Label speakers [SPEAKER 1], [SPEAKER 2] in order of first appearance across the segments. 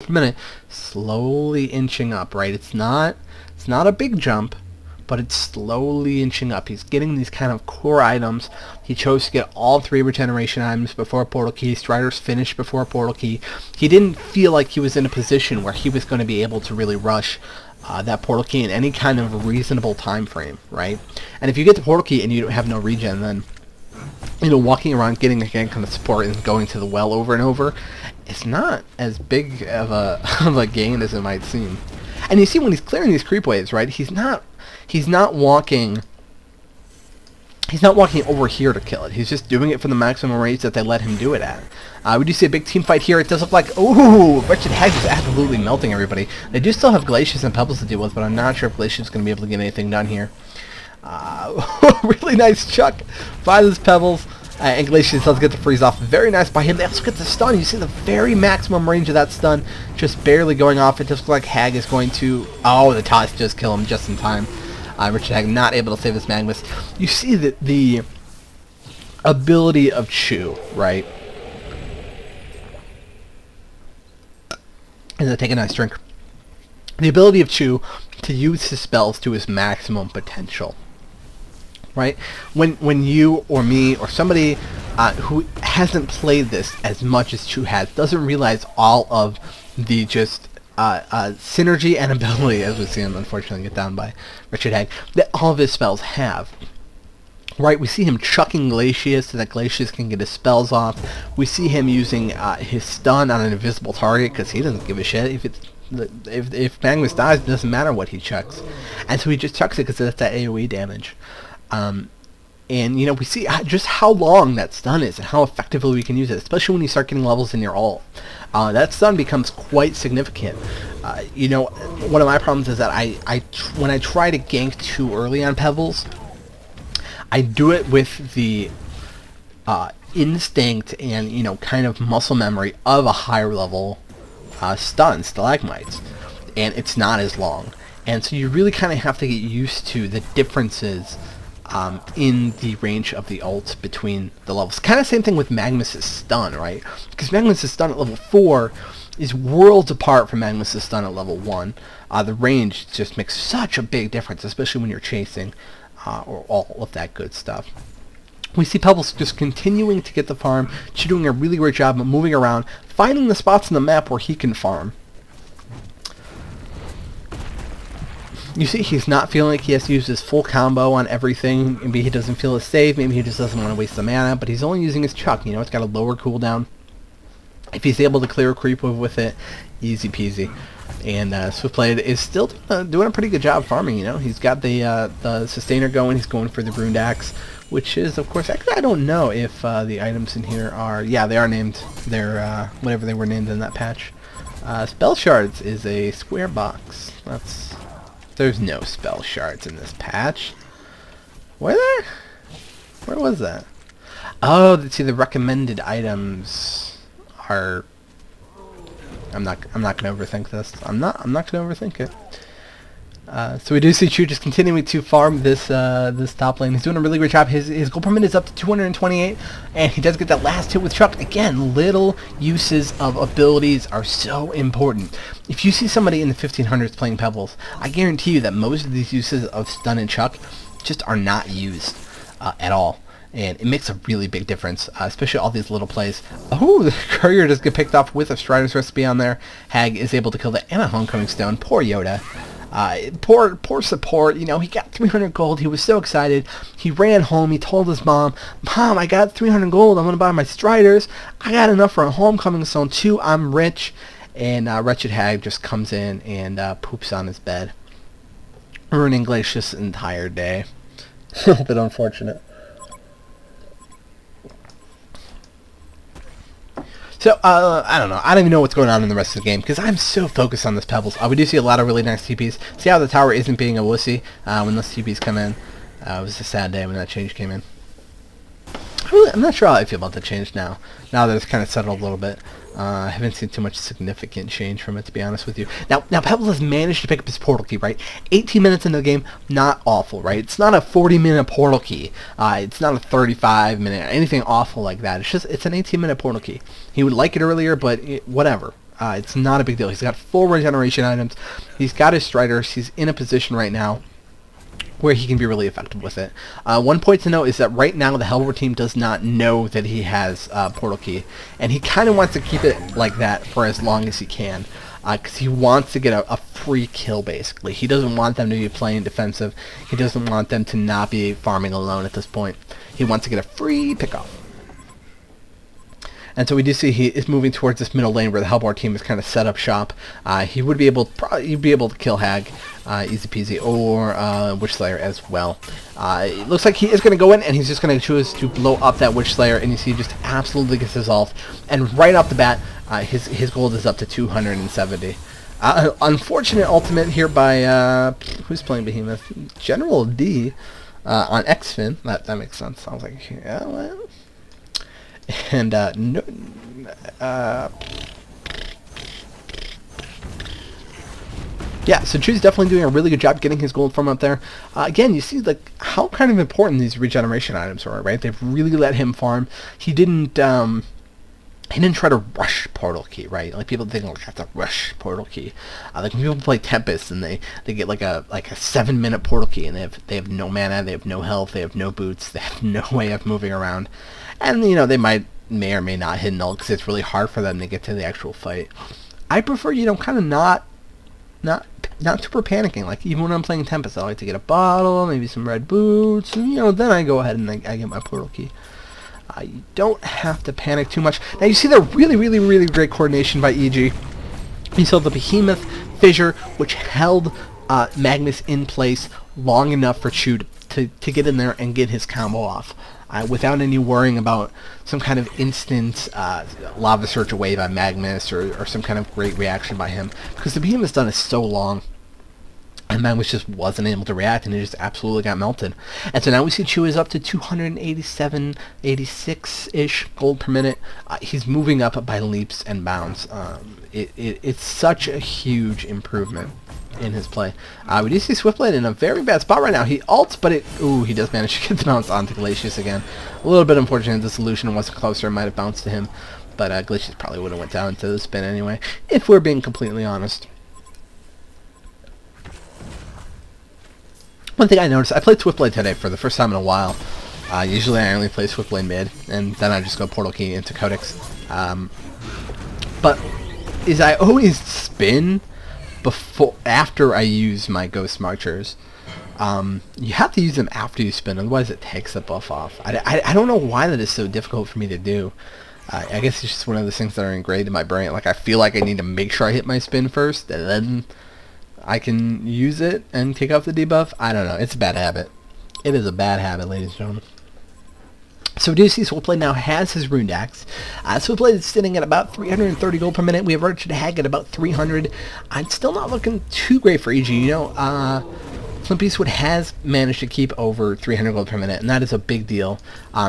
[SPEAKER 1] per minute, slowly inching up, right? It's not a big jump, but it's slowly inching up. He's getting these kind of core items. He chose to get all 3 regeneration items before Portal Key. Strider's finished before Portal Key. He didn't feel like he was in a position where he was going to be able to really rush that Portal Key in any kind of reasonable time frame, right? And if you get the Portal Key and you don't have no regen, then walking around getting again kind of support and going to the well over and over, it's not as big of a of a gain as it might seem. And you see when he's clearing these creep waves, right? He's not walking over here to kill it. He's just doing it for the maximum rates that they let him do it at. We do see a big team fight here. It does look like, ooh, Wretched Hag is absolutely melting everybody. They do still have Glacius and Pebbles to deal with, but I'm not sure if Glacius is going to be able to get anything done here. Really nice chuck by this Pebbles. And Glacius does get the freeze off. Very nice by him. They also get the stun. You see the very maximum range of that stun just barely going off. It just looks like Hag is going to... Oh, the toss just kill him just in time. Wretched Hag not able to save his Magnus. You see that the ability of Chew, right? And then take a nice drink. The ability of Chew to use his spells to his maximum potential. Right? When you or me or somebody who hasn't played this as much as Chew has doesn't realize all of the just synergy and ability, as we see him unfortunately get down by Wretched Hag, that all of his spells have. Right? We see him chucking Glacius so that Glacius can get his spells off. We see him using his stun on an invisible target because he doesn't give a shit. If Magnus dies, it doesn't matter what he chucks. And so he just chucks it because that's that AoE damage. And we see just how long that stun is and how effectively we can use it, especially when you start getting levels in your ult. That stun becomes quite significant. One of my problems is that when I try to gank too early on Pebbles, I do it with the instinct and kind of muscle memory of a higher level stun, Stalagmites, and it's not as long. And so you really kind of have to get used to the differences in the range of the ult between the levels. Kind of same thing with Magnus' stun, right? Because Magnus' stun at level 4 is worlds apart from Magnus' stun at level 1. The range just makes such a big difference, especially when you're chasing or all of that good stuff. We see Pebbles just continuing to get the farm. She's doing a really great job of moving around, finding the spots on the map where he can farm. You see, he's not feeling like he has to use his full combo on everything. Maybe he doesn't feel as safe. Maybe he just doesn't want to waste the mana. But he's only using his chuck. It's got a lower cooldown. If he's able to clear a creep wave with it, easy peasy. And Swiftblade is still doing a pretty good job farming. He's got the sustainer going. He's going for the Runed Axe, which is, of course, actually I don't know if the items in here are. Yeah, they are named. They're whatever they were named in that patch. Spell shards is a square box. There's no spell shards in this patch. Were there? Where was that? Oh, see, the recommended items are... I'm not gonna overthink this. I'm not gonna overthink it. So we do see Chew just continuing to farm this top lane. He's doing a really great job. His gold per minute is up to 228, and he does get that last hit with Chuck. Again, little uses of abilities are so important. If you see somebody in the 1500s playing Pebbles, I guarantee you that most of these uses of stun and Chuck just are not used at all. And it makes a really big difference, especially all these little plays. Oh, the courier does get picked off with a Strider's Recipe on there. Hag is able to kill the Anna Homecoming Stone. Poor Yoda. Poor support. He got 300 gold. He was so excited. He ran home. He told his mom, "Mom, I got 300 gold. I'm going to buy my Striders. I got enough for a Homecoming Stone too. I'm rich." And Wretched Hag just comes in and poops on his bed, ruining Glacius' entire day. A bit unfortunate. So, I don't know. I don't even know what's going on in the rest of the game because I'm so focused on this Pebbles. We do see a lot of really nice TPs. See how the tower isn't being a wussy when those TPs come in. It was a sad day when that change came in. I'm not sure how I feel about the change now. Now that it's kind of settled a little bit. I haven't seen too much significant change from it, to be honest with you. Now Pebbles has managed to pick up his portal key, right? 18 minutes into the game, not awful, right? It's not a 40-minute portal key. It's not a 35-minute, anything awful like that. It's an 18-minute portal key. He would like it earlier, but whatever. It's not a big deal. He's got full regeneration items. He's got his striders. He's in a position right now where he can be really effective with it. One point to note is that right now the Hellboard team does not know that he has Portal Key, and he kind of wants to keep it like that for as long as he can, because he wants to get a free kill, basically. He doesn't want them to be playing defensive. He doesn't want them to not be farming alone at this point. He wants to get a free pickoff. And so we do see he is moving towards this middle lane where the Hellboard team is kind of set up shop. He would be able, you'd be able to kill Hag, easy peasy, or Witch Slayer as well. It looks like he is going to go in, and he's just going to choose to blow up that Witch Slayer, and you see he just absolutely gets dissolved. And right off the bat, his gold is up to 270. Unfortunate ultimate here by who's playing Behemoth? General D on Xfin. That makes sense. I was like, yeah, well. And no, yeah, so Chu's definitely doing a really good job getting his gold from up there. Again, you see like how kind of important these regeneration items are, right? They've really let him farm. He didn't try to rush Portal Key, right? Like people think, like, I have to rush Portal Key. Like when people play Tempest and they get like a 7-minute Portal Key, and they have no mana, they have no health, they have no boots, they have no way of moving around, and you know they may or may not hit null because it's really hard for them to get to the actual fight. I prefer, you know, kind of not super panicking. Like even when I'm playing Tempest, I like to get a bottle, maybe some red boots, and, you know, then I go ahead and I get my Portal Key. You don't have to panic too much. Now you see the really great coordination by EG. You saw the Behemoth Fissure, which held Magnus in place long enough for Chu to get in there and get his combo off, without any worrying about some kind of instant Lava Surge away by Magnus or some kind of great reaction by him, because the Behemoth's done is so long. And Magnus just wasn't able to react, and he just absolutely got melted. And so now we see Chu is up to 287, 86-ish gold per minute. He's moving up by leaps and bounds. It's such a huge improvement in his play. We do see Swiftblade in a very bad spot right now. He ults, but he does manage to get the bounce onto Glacius again. A little bit unfortunate the solution wasn't closer. It might have bounced to him, but Glacius probably would have went down to the spin anyway, if we're being completely honest. One thing I noticed, I played Swiftblade today for the first time in a while. Usually I only play Swiftblade mid, and then I just go Portal Key into Codex. But I always spin after I use my Ghost Marchers. You have to use them after you spin, otherwise it takes the buff off. I don't know why that is so difficult for me to do. I guess it's just one of those things that are ingrained in my brain. Like I feel like I need to make sure I hit my spin first, and then I can use it and take off the debuff. I don't know. It's a bad habit. It is a bad habit, ladies and gentlemen. So we do see Swiftblade now has his Rune Axe. Swiftblade is sitting at about 330 gold per minute. We have Archer Hag at about 300. It's still not looking too great for EG. You know, Flint Beastwood has managed to keep over 300 gold per minute, and that is a big deal.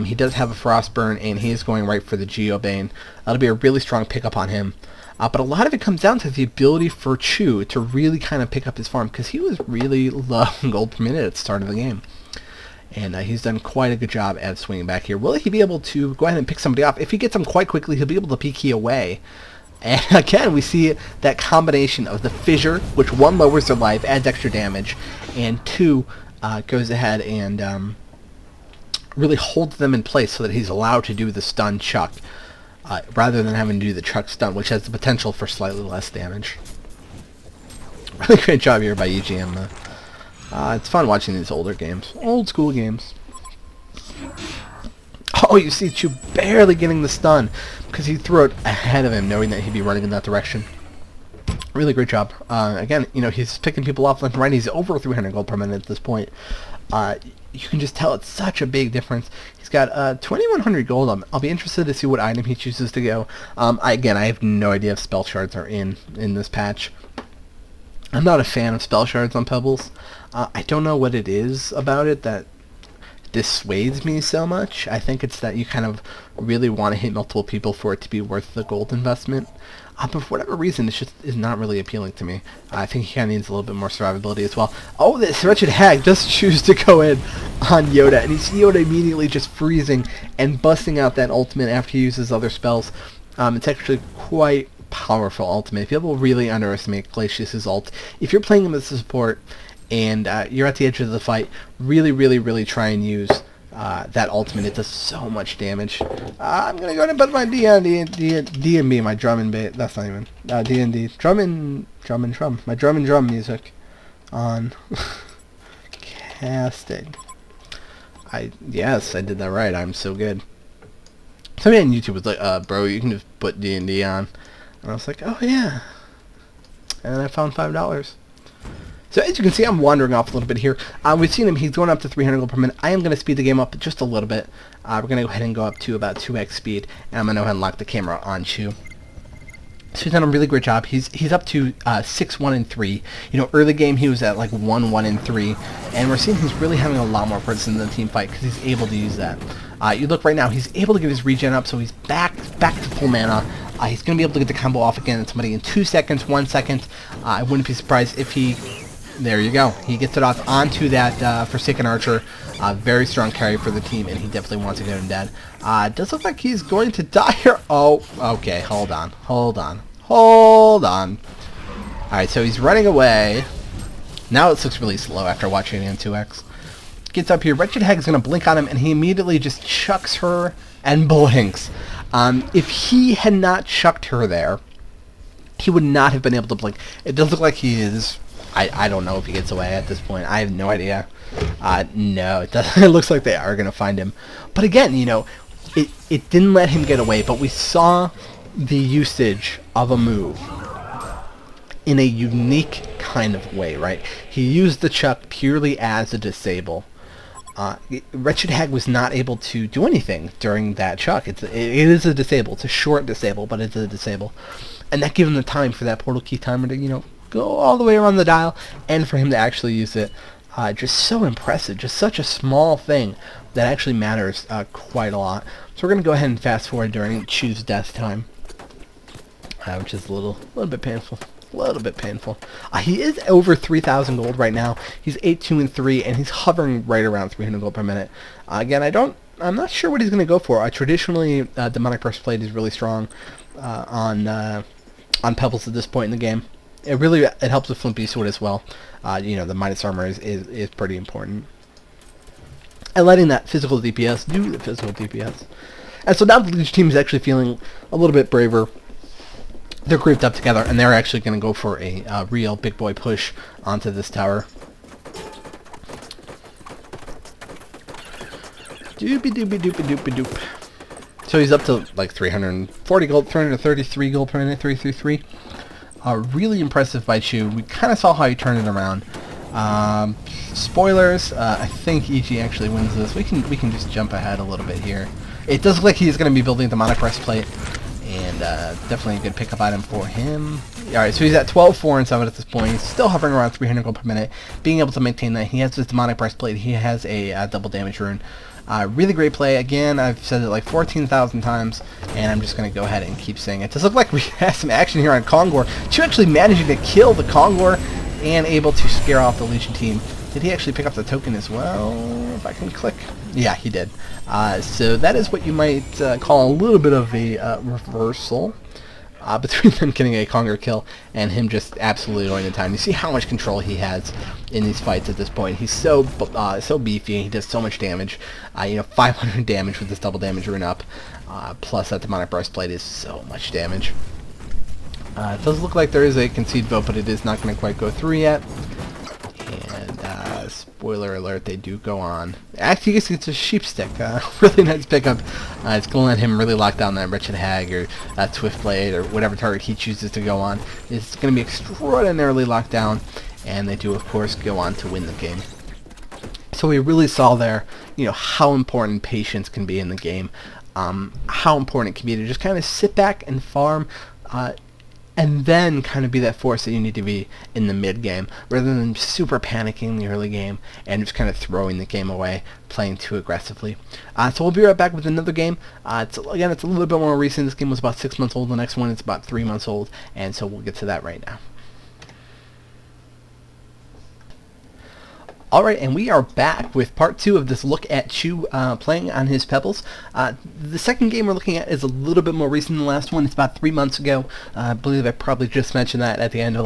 [SPEAKER 1] He does have a Frostburn, and he is going right for the Geobane. That'll be a really strong pickup on him. But a lot of it comes down to the ability for Chu to really kind of pick up his farm, because he was really low in gold per minute at the start of the game. And he's done quite a good job at swinging back here. Will he be able to go ahead and pick somebody off? If he gets him quite quickly, he'll be able to PK away. And again, we see that combination of the Fissure, which 1 lowers their life, adds extra damage, and 2 goes ahead and really holds them in place so that he's allowed to do the stun chuck. Rather than having to do the truck stun, which has the potential for slightly less damage. Really great job here by EGM. It's fun watching these older games. Old school games. Oh, you see Chu barely getting the stun because he threw it ahead of him, knowing that he'd be running in that direction. Really great job. Again, you know, he's picking people off left and right. He's over 300 gold per minute at this point. You can just tell it's such a big difference. He's got 2,100 gold. I'll be interested to see what item he chooses to go. Again, I have no idea if spell shards are in this patch. I'm not a fan of spell shards on Pebbles. I don't know what it is about it that dissuades me so much. I think it's that you kind of really want to hit multiple people for it to be worth the gold investment. But for whatever reason, it just is not really appealing to me. I think he kind of needs a little bit more survivability as well. Oh, this wretched hag does choose to go in on Yoda, and you see Yoda immediately just freezing and busting out that ultimate after he uses other spells. It's actually quite powerful ultimate. People really underestimate Glacius's ult. If you're playing him as a support and you're at the edge of the fight, really try and use that ultimate. It does so much damage. I'm gonna go ahead and put my D&B, my drum and bass. That's not even D&D. Drum. My drum music on casting. Yes, I did that right. I'm so good. Somebody on YouTube was like, bro, you can just put D&D on. And I was like, oh yeah. And I found $5. So as you can see, I'm wandering off a little bit here. We've seen him. He's going up to 300 gold per minute. I am going to speed the game up just a little bit. We're going to go ahead and go up to about 2x speed. And I'm going to go ahead and lock the camera on Chew. So he's done a really great job. He's up to 6-1-3. You know, early game he was at like 1-1-3. And we're seeing he's really having a lot more presence in the team fight because he's able to use that. You look right now, he's able to get his regen up, so he's back to full mana. He's going to be able to get the combo off again at somebody in 2 seconds, 1 second. I wouldn't be surprised if he... There you go. He gets it off onto that Forsaken Archer. Very strong carry for the team, and he definitely wants to get him dead. Does look like he's going to die here. Oh, okay. Hold on. Alright, so he's running away. Now it looks really slow after watching it in 2x. Gets up here. Wretched Hag is going to blink on him, and he immediately just chucks her and blinks. If he had not chucked her there, he would not have been able to blink. It does look like he is... I don't know if he gets away at this point. I have no idea. No, it doesn't. It looks like they are going to find him. But again, you know, it didn't let him get away, but we saw the usage of a move in a unique kind of way, right? He used the chuck purely as a disable. Wretched Hag was not able to do anything during that chuck. It is a disable. It's a short disable, but it's a disable. And that gave him the time for that portal key timer to, you know, go all the way around the dial, and for him to actually use it. Just so impressive. Just such a small thing that actually matters quite a lot. So we're going to go ahead and fast forward during Chew's death time, which is a little bit painful. He is over 3,000 gold right now. He's 8-2-3, and he's hovering right around 300 gold per minute. Again, I'm not sure what he's going to go for. Traditionally, Demonic Breastplate is really strong on Pebbles at this point in the game. It helps with Flimpy Sword as well. You know, the minus armor is pretty important. And letting that physical DPS do the physical DPS. And so now the Leech team is actually feeling a little bit braver. They're grouped up together, and they're actually going to go for a real big boy push onto this tower. Doopy. So he's up to like 340 gold, 333 gold per minute, 333. Really impressive by Chew. We kind of saw how he turned it around. Spoilers, I think EG actually wins this. We can just jump ahead a little bit here. It does look like he's going to be building the Demonic Breastplate, and definitely a good pickup item for him. Alright, so he's at 12-4 and 7 at this point. He's still hovering around 300 gold per minute, being able to maintain that. He has his Demonic Breastplate. He has a double damage rune. Really great play. Again, I've said it like 14,000 times, and I'm just going to go ahead and keep saying it. Does look like we have some action here on Kongor. Chew actually managing to kill the Kongor and able to scare off the Legion team. Did he actually pick up the token as well? If I can click. Yeah, he did. So that is what you might call a little bit of a reversal between them getting a Kongor kill and him just absolutely going to time. You see how much control he has in these fights at this point. He's so beefy, and he does so much damage. You know, 500 damage with this double damage rune up, plus that Demonic Breastplate is so much damage. It does look like there is a concede vote, but it is not going to quite go through yet. And spoiler alert, they do go on. Actually, I guess it's a sheep stick. Really nice pickup. It's going to let him really lock down that Wretched Hag or that Swift Blade or whatever target he chooses to go on. It's going to be extraordinarily locked down, and they do, of course, go on to win the game. So we really saw there, you know, how important patience can be in the game. How important it can be to just kind of sit back and farm, and then kind of be that force that you need to be in the mid game, rather than super panicking in the early game and just kind of throwing the game away, playing too aggressively. So we'll be right back with another game. It's a little bit more recent. This game was about 6 months old. The next one is about 3 months old, and so we'll get to that right now. Alright, and we are back with part 2 of this look at Chew playing on his Pebbles. The second game we're looking at is a little bit more recent than the last one. It's about 3 months ago. I believe I probably just mentioned that at the end of